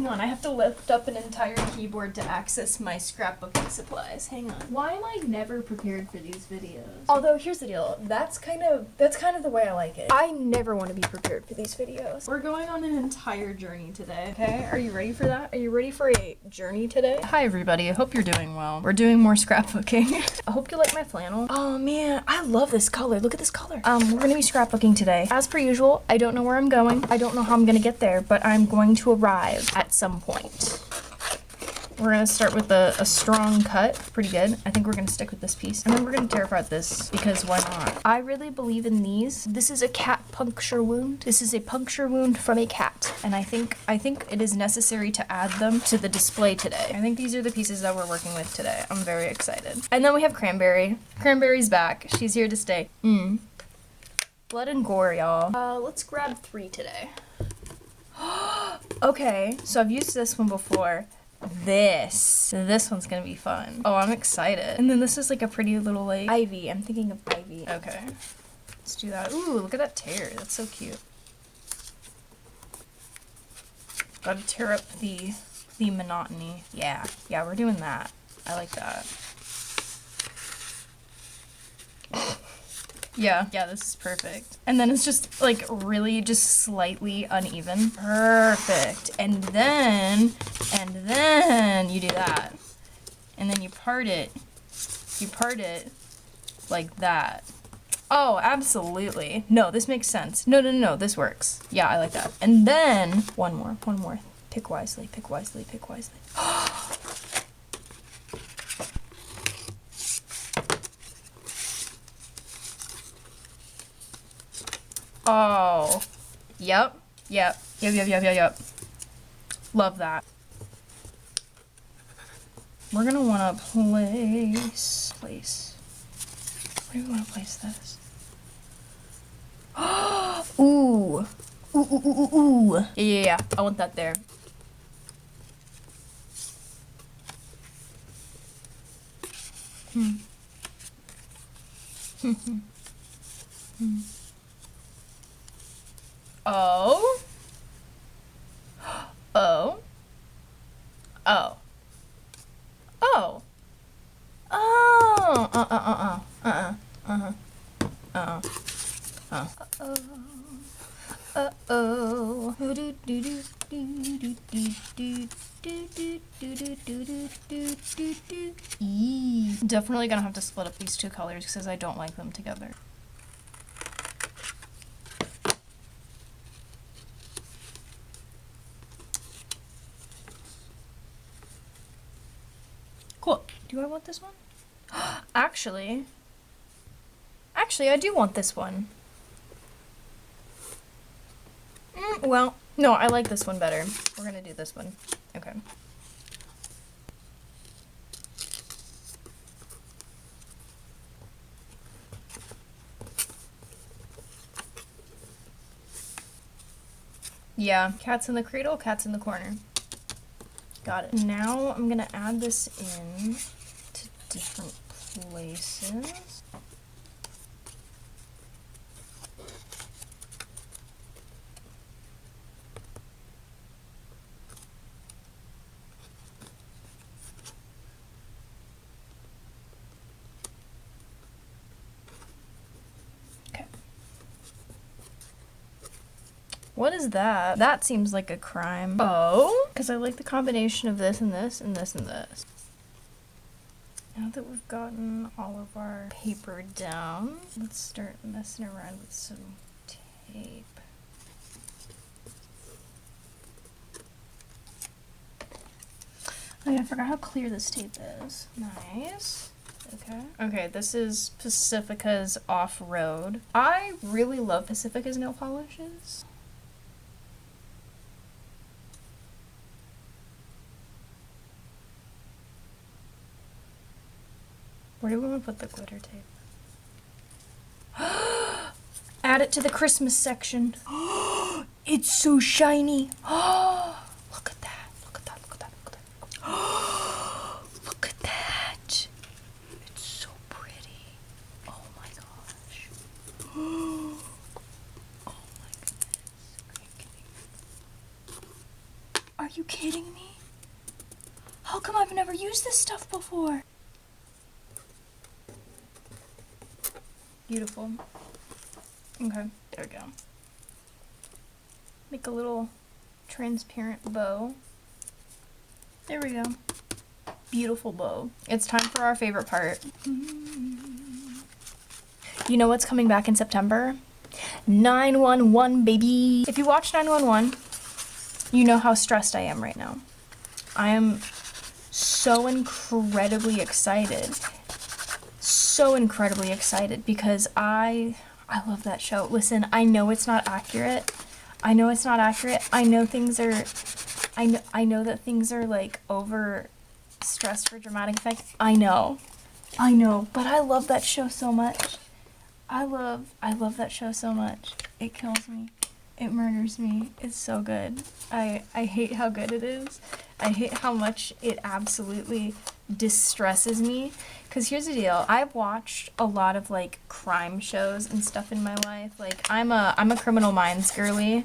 Hang on, I have to lift up an entire keyboard to access my scrapbooking supplies. Hang on. Why am I never prepared for these videos? Although, here's the deal. That's kind of the way I like it. I never want to be prepared for these videos. We're going on an entire journey today, okay? Are you ready for that? Are you ready for a journey today? Hi, everybody. I hope you're doing well. We're doing more scrapbooking. I hope you like my flannel. Oh, man. I love this color. Look at this color. We're going to be scrapbooking today. As per usual, I don't know where I'm going. I don't know how I'm going to get there, but I'm going to arrive at some point. We're gonna start with a strong cut, pretty good. I think we're gonna stick with this piece. And then we're gonna tear apart this, because why not? I really believe in these. This is a cat puncture wound. This is a puncture wound from a cat. And I think it is necessary to add them to the display today. I think these are the pieces that we're working with today. I'm very excited. And then we have Cranberry. Cranberry's back. She's here to stay. Blood and gore, y'all. Let's grab 3 today. Okay, so I've used this one before. This one's gonna be fun. Oh, I'm excited. And then this is like a pretty little like ivy. I'm thinking of ivy. Okay, let's do that. Ooh, look at that tear. That's so cute. Gotta tear up the monotony. Yeah, we're doing that. I like that. Yeah, this is perfect. And then it's just like really just slightly uneven. Perfect. And then you do that. And then you part it like that. Oh, absolutely. No, this makes sense. No, this works. Yeah, I like that. And then one more. Pick wisely. Oh, yep. Love that. We're gonna wanna place. Where do we wanna place this? Ooh. Yeah. I want that there. Oh. Definitely gonna have to split up these 2 colors because I don't like them together. Cool. Do I want this one? Actually, I do want this one. Well, no, I like this one better. We're gonna do this one. Okay. Yeah, cat's in the cradle, cat's in the corner. Got it. Now I'm gonna add this in to different places. What is that? That seems like a crime. Oh, because I like the combination of this and this and this and this. Now that we've gotten all of our paper down, let's start messing around with some tape. Oh yeah, I forgot how clear this tape is. Nice. Okay, this is Pacifica's Off-Road. I really love Pacifica's nail polishes. Where do we want to put the glitter tape? Add it to the Christmas section. It's so shiny. Look at that. Look at that. It's so pretty. Oh my gosh. Oh my goodness. Are you kidding? kidding me? How come I've never used this stuff before? Beautiful. Okay, there we go. Make a little transparent bow. There we go. Beautiful bow. It's time for our favorite part. You know what's coming back in September? 911, baby. If you watch 911, you know how stressed I am right now. I am so incredibly excited. So incredibly excited because I love that show. Listen, I know it's not accurate. I know it's not accurate. I know things are, I know that things are like over stressed for dramatic effect. I know, but I love that show so much. I love that show so much. It kills me. It murders me. It's so good. I hate how good it is. I hate how much it absolutely distresses me. Because here's the deal. I've watched a lot of like crime shows and stuff in my life. Like I'm a Criminal Minds girly.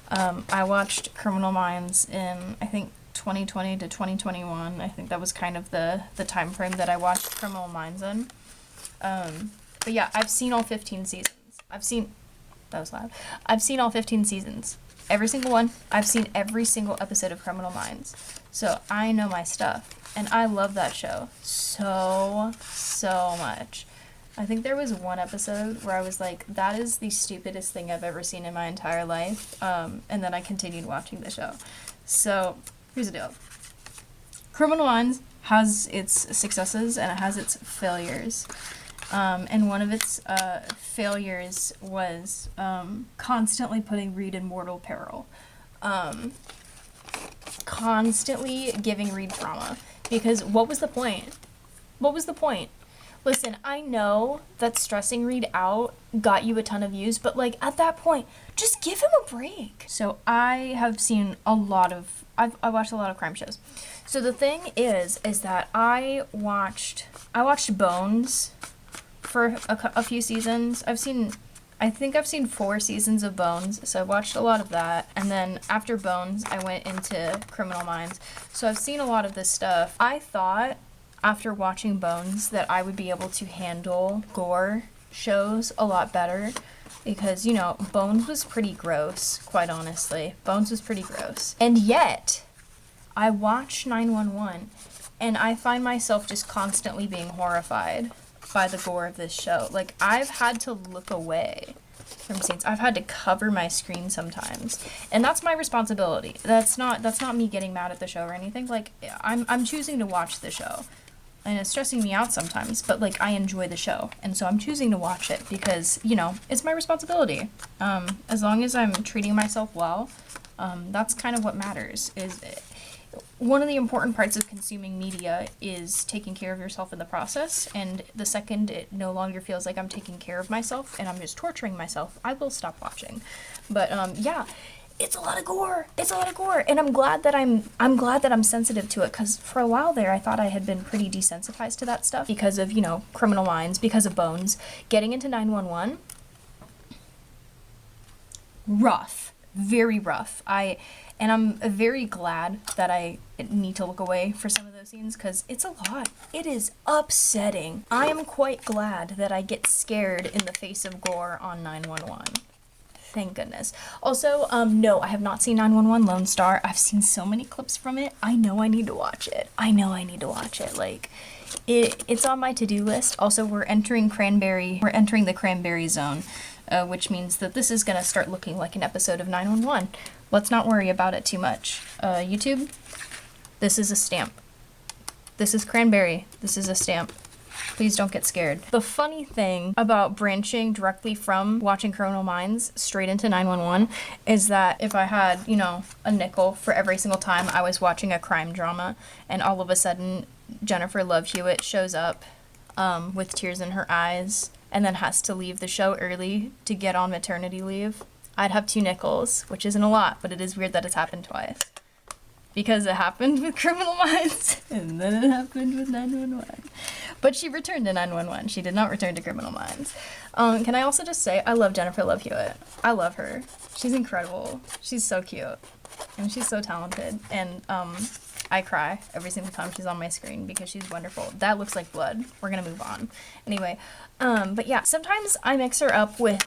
I watched Criminal Minds in I think 2020 to 2021. I think that was kind of the time frame that I watched Criminal Minds in. But yeah, I've seen all 15 seasons. That was loud. I've seen all 15 seasons. Every single one. I've seen every single episode of Criminal Minds. So I know my stuff. And I love that show so much. I think there was one episode where I was like, that is the stupidest thing I've ever seen in my entire life. And then I continued watching the show. So here's the deal. Criminal Minds has its successes and it has its failures. And one of its failures was constantly putting Reed in mortal peril. Constantly giving Reed trauma. Because what was the point? What was the point? Listen, I know that stressing Reed out got you a ton of views, but like at that point, just give him a break. So I have seen I watched a lot of crime shows. So the thing is that I watched Bones for a few seasons. I think I've seen 4 seasons of Bones, so I watched a lot of that. And then after Bones, I went into Criminal Minds. So I've seen a lot of this stuff. I thought after watching Bones that I would be able to handle gore shows a lot better because, you know, Bones was pretty gross, quite honestly. Bones was pretty gross. And yet, I watch 911 and I find myself just constantly being horrified by the gore of this show. Like, I've had to look away from scenes. I've had to cover my screen sometimes. And that's my responsibility. That's not me getting mad at the show or anything. Like, I'm choosing to watch the show. And it's stressing me out sometimes, but like I enjoy the show. And so I'm choosing to watch it because, you know, it's my responsibility. As long as I'm treating myself well, that's kind of what matters. One of the important parts of consuming media is taking care of yourself in the process, and the second it no longer feels like I'm taking care of myself and I'm just torturing myself, I will stop watching. But yeah, it's a lot of gore. It's a lot of gore, and I'm glad that I'm sensitive to it, because for a while there I thought I had been pretty desensitized to that stuff because of, you know, Criminal Minds, because of Bones. Getting into 911, rough, very rough. And I'm very glad that I need to look away for some of those scenes because it's a lot. It is upsetting. I am quite glad that I get scared in the face of gore on 911. Thank goodness. Also, no, I have not seen 911 Lone Star. I've seen so many clips from it. I know I need to watch it. Like, it's on my to-do list. Also, we're entering the cranberry zone, which means that this is gonna start looking like an episode of 911. Let's not worry about it too much. YouTube, this is a stamp. This is cranberry. This is a stamp. Please don't get scared. The funny thing about branching directly from watching Criminal Minds straight into 911 is that if I had, you know, a nickel for every single time I was watching a crime drama and all of a sudden Jennifer Love Hewitt shows up with tears in her eyes and then has to leave the show early to get on maternity leave, I'd have 2 nickels, which isn't a lot, but it is weird that it's happened twice. Because it happened with Criminal Minds, and then it happened with 911. But she returned to 911. She did not return to Criminal Minds. Can I also just say, I love Jennifer Love Hewitt. I love her. She's incredible. She's so cute. and she's so talented. And I cry every single time she's on my screen because she's wonderful. That looks like blood. We're gonna move on. Anyway, but yeah, sometimes I mix her up with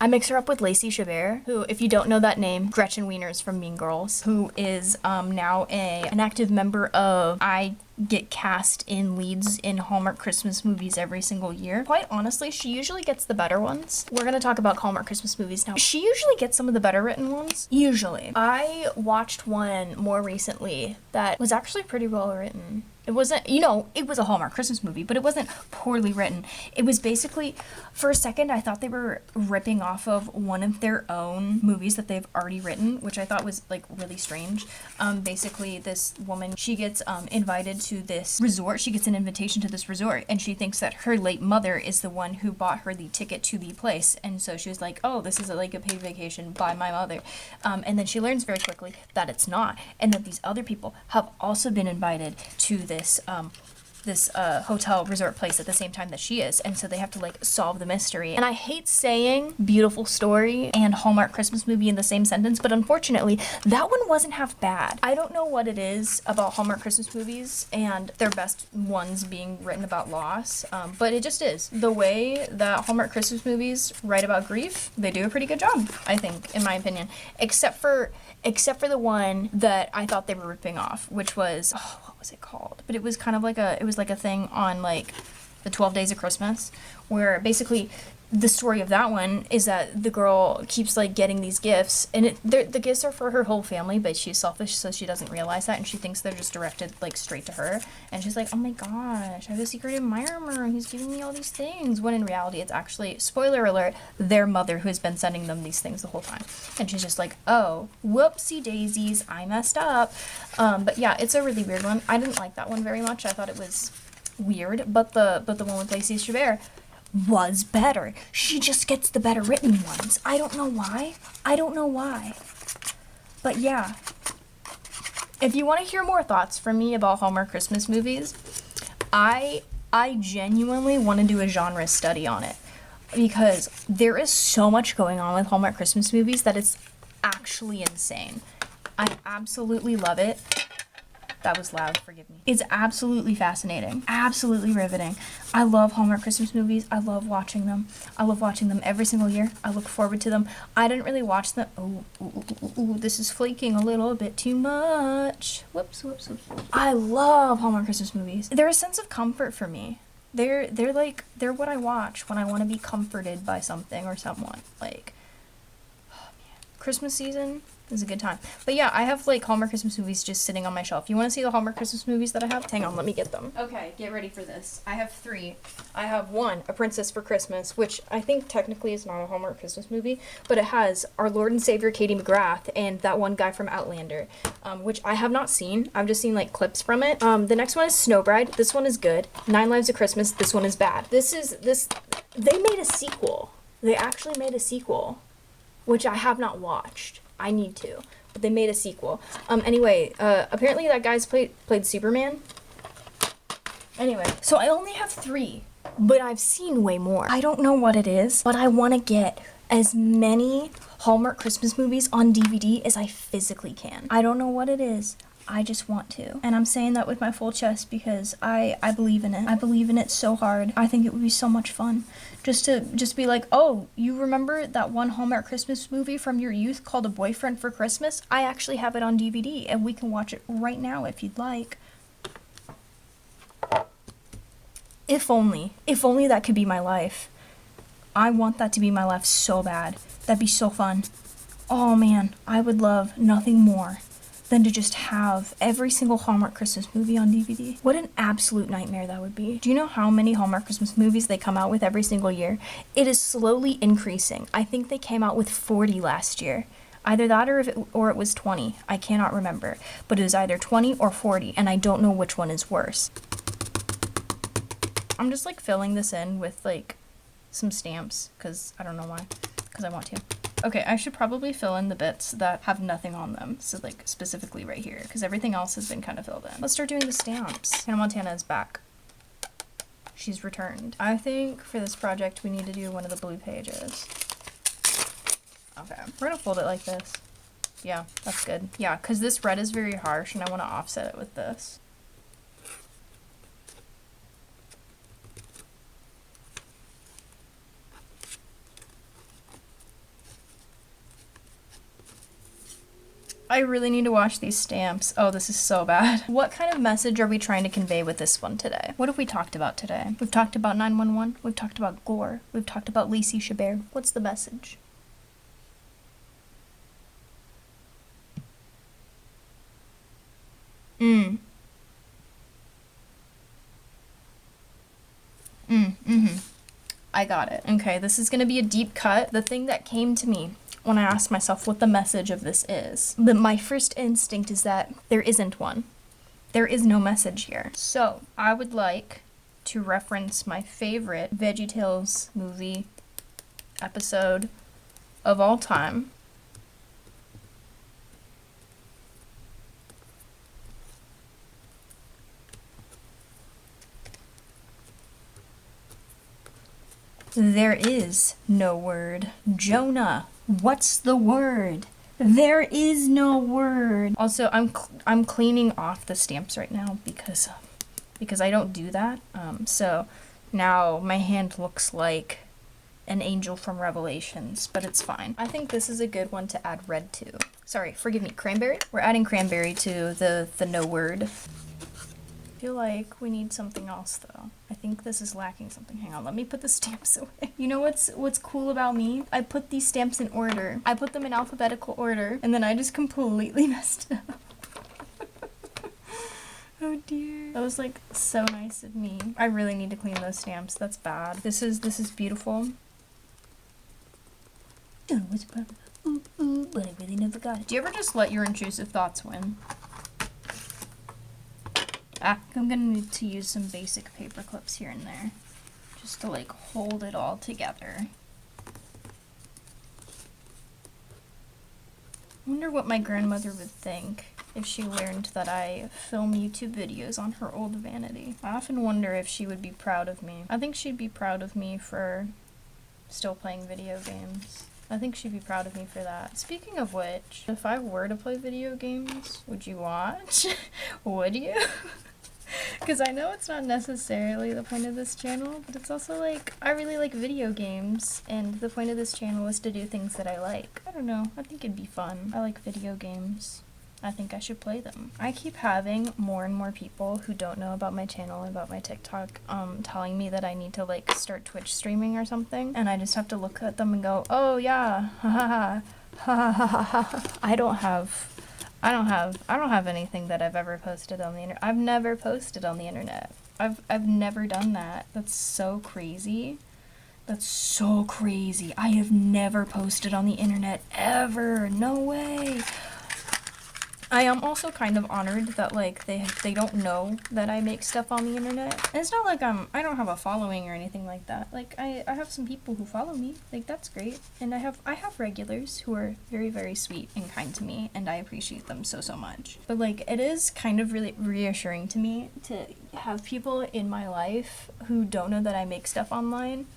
Lacey Chabert, who, if you don't know that name, Gretchen Wieners from Mean Girls, who is now an active member of I get cast in leads in Hallmark Christmas movies every single year. Quite honestly, she usually gets the better ones. We're gonna talk about Hallmark Christmas movies now. She usually gets some of the better written ones. Usually. I watched one more recently that was actually pretty well written. It wasn't, you know, it was a Hallmark Christmas movie, but it wasn't poorly written. It was basically, for a second, I thought they were ripping off of one of their own movies that they've already written, which I thought was, like, really strange. Basically, this woman, she gets invited to this resort. She gets an invitation to this resort, and she thinks that her late mother is the one who bought her the ticket to the place. And so she was like, oh, this is like a paid vacation by my mother. And then she learns very quickly that it's not, and that these other people have also been invited to this hotel resort place at the same time that she is, and so they have to like solve the mystery. And I hate saying beautiful story and Hallmark Christmas movie in the same sentence, but unfortunately that one wasn't half bad. I don't know what it is about Hallmark Christmas movies and their best ones being written about loss, but it just is. The way that Hallmark Christmas movies write about grief, they do a pretty good job, I think, in my opinion, except for the one that I thought they were ripping off, which was, what was it called? But it was kind of like a thing on like the 12 Days of Christmas, where basically the story of that one is that the girl keeps like getting these gifts, and the gifts are for her whole family, but she's selfish, so she doesn't realize that, and she thinks they're just directed like straight to her, and she's like, oh my gosh, I have a secret admirer, and he's giving me all these things, when in reality it's actually, spoiler alert, their mother who has been sending them these things the whole time. And she's just like, oh, whoopsie daisies, I messed up. But yeah, it's a really weird one. I didn't like that one very much. I thought it was weird, but the one with Lacey Chabert was better. She just gets the better written ones. I don't know why. But yeah. If you want to hear more thoughts from me about Hallmark Christmas movies, I genuinely want to do a genre study on it, because there is so much going on with Hallmark Christmas movies that it's actually insane. I absolutely love it. That was loud, forgive me. It's absolutely fascinating, absolutely riveting. I love Hallmark Christmas movies. I love watching them. I love watching them every single year. I look forward to them. I didn't really watch them. Ooh, this is flaking a little bit too much. Whoops. I love Hallmark Christmas movies. They're a sense of comfort for me. They're what I watch when I want to be comforted by something or someone. Like, oh man, Christmas season is a good time. But yeah, I have like Hallmark Christmas movies just sitting on my shelf. You want to see the Hallmark Christmas movies that I have? Hang on, let me get them. Okay, get ready for this. I have 3. I have 1, A Princess for Christmas, which I think technically is not a Hallmark Christmas movie, but it has our Lord and Savior Katie McGrath and that one guy from Outlander, which I have not seen. I've just seen like clips from it. The next one is Snow Bride. This one is good. 9 Lives of Christmas. This one is bad. They made a sequel. They actually made a sequel, which I have not watched. I need to, but they made a sequel. Anyway, apparently that guy's played Superman. Anyway, so I only have 3, but I've seen way more. I don't know what it is, but I want to get as many Hallmark Christmas movies on DVD as I physically can. I don't know what it is. I just want to. And I'm saying that with my full chest because I believe in it. I believe in it so hard. I think it would be so much fun. Just to be like, oh, you remember that one Hallmark Christmas movie from your youth called A Boyfriend for Christmas? I actually have it on DVD and we can watch it right now if you'd like. If only that could be my life. I want that to be my life so bad. That'd be so fun. Oh man, I would love nothing more than to just have every single Hallmark Christmas movie on DVD. What an absolute nightmare that would be. Do you know how many Hallmark Christmas movies they come out with every single year? It is slowly increasing. I think they came out with 40 last year. Either that or it was 20. I cannot remember. But it was either 20 or 40, and I don't know which one is worse. I'm just like filling this in with like some stamps, because I don't know why. Because I want to. Okay, I should probably fill in the bits that have nothing on them. So like specifically right here, because everything else has been kind of filled in. Let's start doing the stamps. Hannah Montana is back. She's returned. I think for this project we need to do one of the blue pages. Okay, we're gonna fold it like this. Yeah, that's good. Yeah, because this red is very harsh and I want to offset it with this. I really need to wash these stamps. Oh, this is so bad. What kind of message are we trying to convey with this one today? What have we talked about today? We've talked about 911. We've talked about gore. We've talked about Lacey Chabert. What's the message? I got it. Okay, this is gonna be a deep cut. The thing that came to me when I asked myself what the message of this is, but my first instinct is that there isn't one. There is no message here. So I would like to reference my favorite VeggieTales movie episode of all time. There is no word. Jonah, what's the word? There is no word. Also, I'm cleaning off the stamps right now because I don't do that. So now my hand looks like an angel from Revelations, but it's fine. I think this is a good one to add red to. Sorry, forgive me, cranberry? We're adding cranberry to the no word. I feel like we need something else though. I think this is lacking something. Hang on, let me put the stamps away. You know what's cool about me? I put these stamps in order. I put them in alphabetical order, and then I just completely messed it up. Oh dear. That was like so nice of me. I really need to clean those stamps. That's bad. This is beautiful. Don't know what's the problem. Ooh, but I really never got it. Do you ever just let your intrusive thoughts win? I'm gonna need to use some basic paper clips here and there, just to like hold it all together. I wonder what my grandmother would think if she learned that I film YouTube videos on her old vanity. I often wonder if she would be proud of me. I think she'd be proud of me for still playing video games. I think she'd be proud of me for that. Speaking of which, if I were to play video games, would you watch? Would you? Because I know it's not necessarily the point of this channel, but it's also like, I really like video games, and the point of this channel is to do things that I like. I don't know, I think it'd be fun. I like video games. I think I should play them. I keep having more and more people who don't know about my channel, about my TikTok, telling me that I need to like start Twitch streaming or something, and I just have to look at them and go, oh yeah, ha ha ha, ha ha ha ha. I don't have anything that I've ever posted on the internet. I've never posted on the internet. I've never done that. That's so crazy. That's so crazy. I have never posted on the internet ever. No way. I am also kind of honored that like they don't know that I make stuff on the internet. And it's not like I don't have a following or anything like that. Like I have some people who follow me. Like that's great. And I have regulars who are very, very sweet and kind to me, and I appreciate them so much. But like it is kind of really reassuring to me to have people in my life who don't know that I make stuff online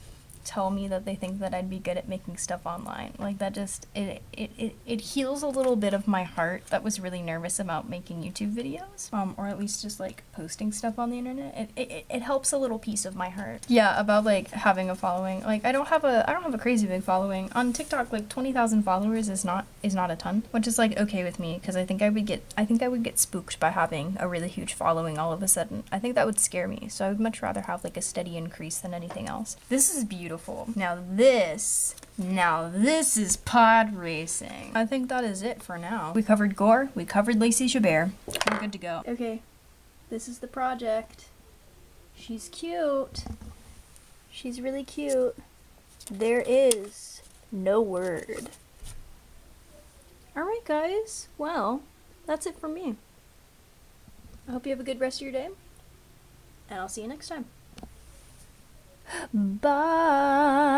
tell me that they think that I'd be good at making stuff online. Like that just it heals a little bit of my heart that was really nervous about making YouTube videos, or at least just like posting stuff on the internet. It helps a little piece of my heart. Yeah, about like having a following. Like I don't have a crazy big following on TikTok. Like 20,000 followers is not a ton, which is like okay with me, because I think I would get spooked by having a really huge following all of a sudden. I think that would scare me. So I would much rather have like a steady increase than anything else. This is beautiful. Now this is pod racing. I think that is it for now. We covered gore, we covered Lacey Chabert. We're good to go. Okay, this is the project. She's cute. She's really cute. There is no word. Alright guys, well, that's it for me. I hope you have a good rest of your day, and I'll see you next time. Bye.